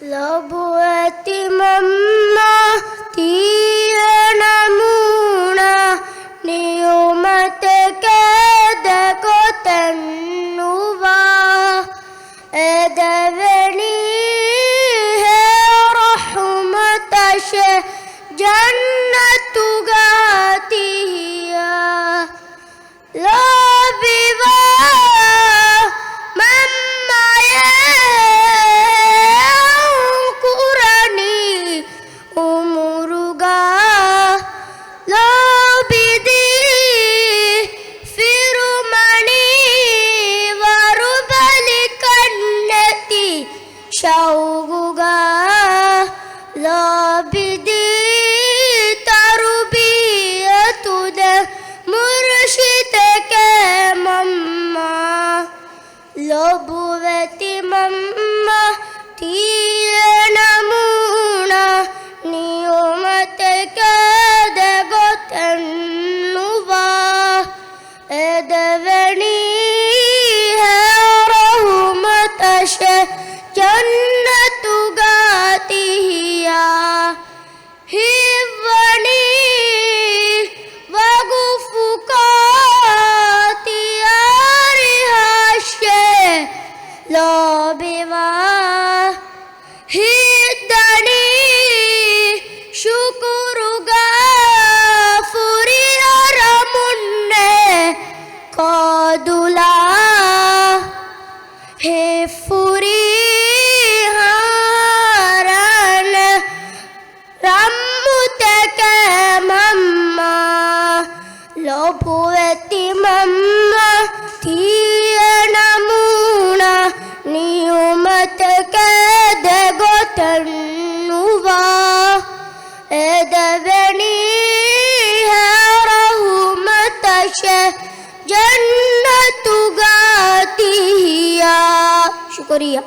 لبوت مما തീയണമൂണ നിയമത്തക്കതകൊത്തന്നുവ എദവനി ഹേ റഹ്മതശ ജന്നത്തുഗാതിയ ലബിവാ ഷൗകുക ലബിദി തർബിയതുദ മുർഷിദക മമ്മ ലബുവതി മമ്മ തീയണമൂണ നിയമതക ദഗതന്നുവ എദവനി ഹേ റഹ്മതശ ജന്നത്തുഗാതിയ ഹിവ്വനി വഗുഫുകാതിയാരിഹാഷെ ലോബിവാ ഹിദ്ദനി ശുക്രുഗാ ഫുരിയറമുന്നെ കോദുലാ ഹേ ഫുരി ലബുവതി മമ്മ തീയണമൂണ നിയമത്തക്കതകൊത്തന്നുവ എദവനി ഹേ റഹ്മതശ ജന്നത്തുഗാതിയ. ശുക്രിയ.